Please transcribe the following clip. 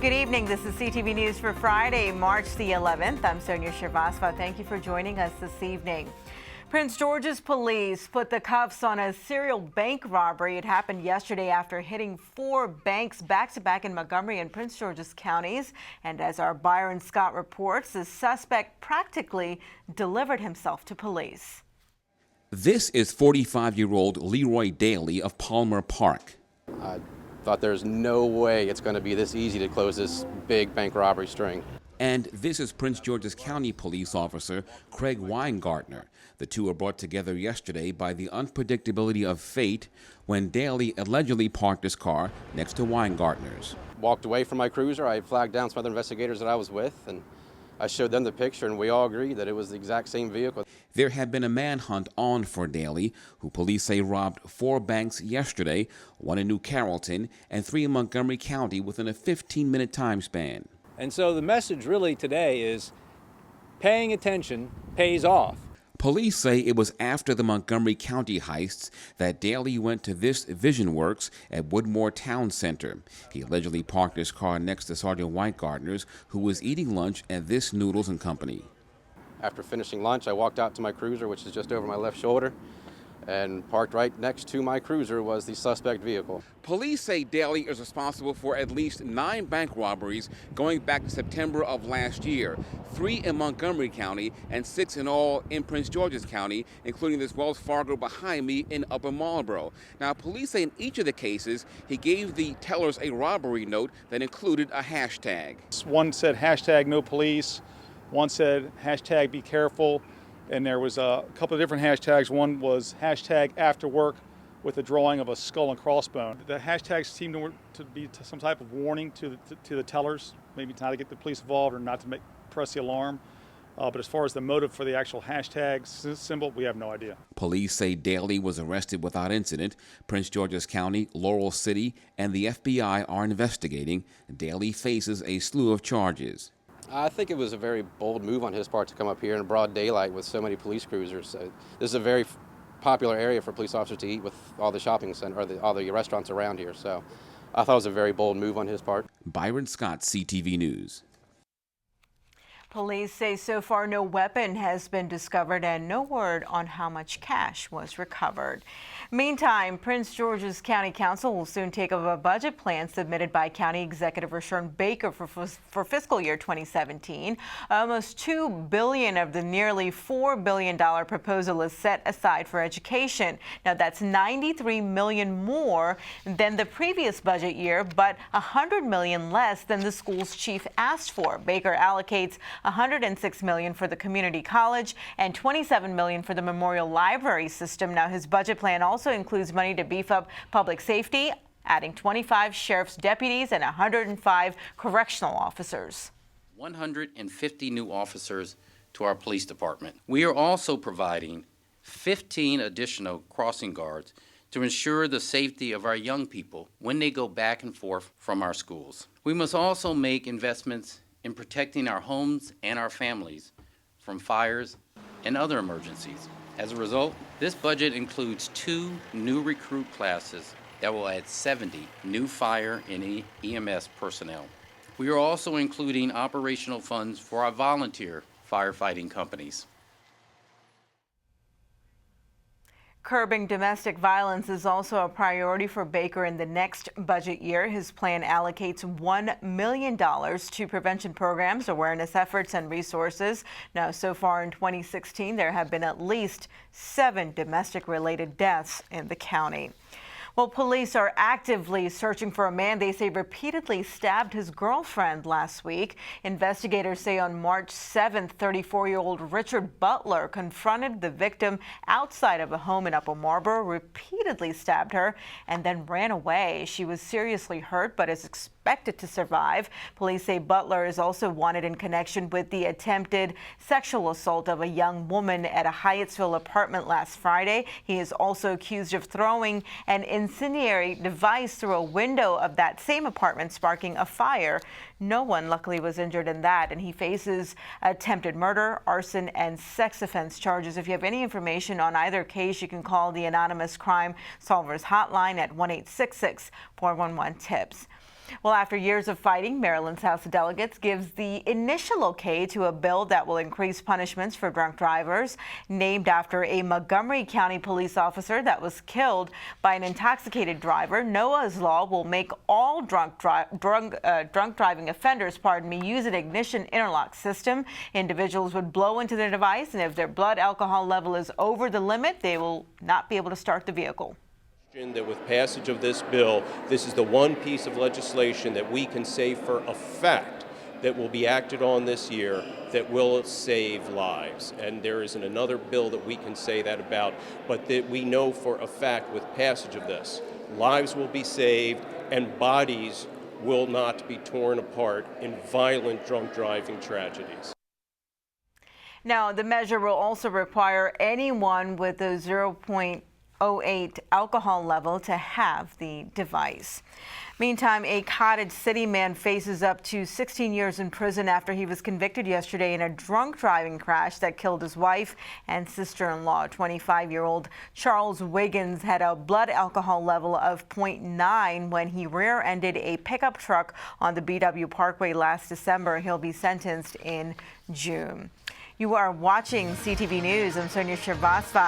Good evening. This is CTV News for Friday, March the 11th. I'm Sonia Shrivastava. Thank you for joining us this evening. Prince George's police put the cuffs on a serial bank robbery. It happened yesterday after hitting 4 banks back-to-back in Montgomery and Prince George's counties. And as our Byron Scott reports, the suspect practically delivered himself to police. This is 45-year-old Leroy Daly of Palmer Park. I thought there's no way it's going to be this easy to close this big bank robbery string. And this is Prince George's County police officer Craig Weingartner. The two were brought together yesterday by the unpredictability of fate when Daly allegedly parked his car next to Weingartner's. Walked away from my cruiser. I flagged down some other investigators that I was with, and I showed them the picture, and we all agreed that it was the exact same vehicle. There had been a manhunt on for Daly, who police say robbed 4 banks yesterday, 1 in New Carrollton and 3 in Montgomery County within a 15-minute time span. And so the message really today is paying attention pays off. Police say it was after the Montgomery County heists that Daly went to this Vision Works at Woodmore Town Center. He allegedly parked his car next to Sergeant Weingartner's, who was eating lunch at this Noodles and Company. After finishing lunch, I walked out to my cruiser, which is just over my left shoulder, and parked right next to my cruiser was the suspect vehicle. Police say Daly is responsible for at least 9 bank robberies going back to September of last year, 3 in Montgomery County and 6 in all in Prince George's County, including this Wells Fargo behind me in Upper Marlboro. Now, police say in each of the cases, he gave the tellers a robbery note that included a hashtag. One said hashtag no police, one said hashtag be careful, and there was a couple of different hashtags. One was hashtag after work with a drawing of a skull and crossbone. The hashtags seemed to be some type of warning to the tellers, maybe not to get the police involved or not to press the alarm. But as far as the motive for the actual hashtag symbol, we have no idea. Police say Daly was arrested without incident. Prince George's County, Laurel City, and the FBI are investigating. Daly faces a slew of charges. I think it was a very bold move on his part to come up here in broad daylight with so many police cruisers. So this is a very popular area for police officers to eat with all the shopping center or all the restaurants around here. So I thought it was a very bold move on his part. Byron Scott, CTV News. Police say so far no weapon has been discovered and no word on how much cash was recovered. Meantime, Prince George's County Council will soon take up a budget plan submitted by County Executive Rashawn Baker for fiscal year 2017. Almost $2 billion of the nearly $4 billion proposal is set aside for education. Now that's $93 million more than the previous budget year, but $100 million less than the school's chief asked for. Baker allocates $106 million for the community college and $27 million for the Memorial Library system. Now his budget plan also includes money to beef up public safety, adding 25 sheriff's deputies and 105 correctional officers. 150 new officers to our police department. We are also providing 15 additional crossing guards to ensure the safety of our young people when they go back and forth from our schools. We must also make investments in protecting our homes and our families from fires and other emergencies. As a result, this budget includes 2 new recruit classes that will add 70 new fire and EMS personnel. We are also including operational funds for our volunteer firefighting companies. Curbing domestic violence is also a priority for Baker in the next budget year. His plan allocates $1 million to prevention programs, awareness efforts, and resources. Now, so far in 2016, there have been at least 7 domestic-related deaths in the county. Well, police are actively searching for a man they say repeatedly stabbed his girlfriend last week. Investigators say on March 7th, 34-year-old Richard Butler confronted the victim outside of a home in Upper Marlboro, repeatedly stabbed her, and then ran away. She was seriously hurt but is expected to survive. Police say Butler is also wanted in connection with the attempted sexual assault of a young woman at a Hyattsville apartment last Friday. He is also accused of throwing an incendiary device through a window of that same apartment, sparking a fire. No one, luckily, was injured in that, and he faces attempted murder, arson, and sex offense charges. If you have any information on either case, you can call the Anonymous Crime Solvers Hotline at 1-866-411-TIPS. Well, after years of fighting, Maryland's House of Delegates gives the initial okay to a bill that will increase punishments for drunk drivers, named after a Montgomery County police officer that was killed by an intoxicated driver. Noah's Law will make all drunk driving offenders, use an ignition interlock system. Individuals would blow into the device, and if their blood alcohol level is over the limit, they will not be able to start the vehicle. That with passage of this bill, this is the one piece of legislation that we can say for a fact that will be acted on this year that will save lives. And there isn't another bill that we can say that about, but that we know for a fact with passage of this, lives will be saved and bodies will not be torn apart in violent drunk driving tragedies. Now, the measure will also require anyone with a 0.08 alcohol level to have the device. Meantime, a Cottage City man faces up to 16 years in prison after he was convicted yesterday in a drunk driving crash that killed his wife and sister-in-law. 25-year-old Charles Wiggins had a blood alcohol level of 0.9 when he rear-ended a pickup truck on the BW Parkway last December. He'll be sentenced in June. You are watching CTV News. I'm Sonia Shrivastava.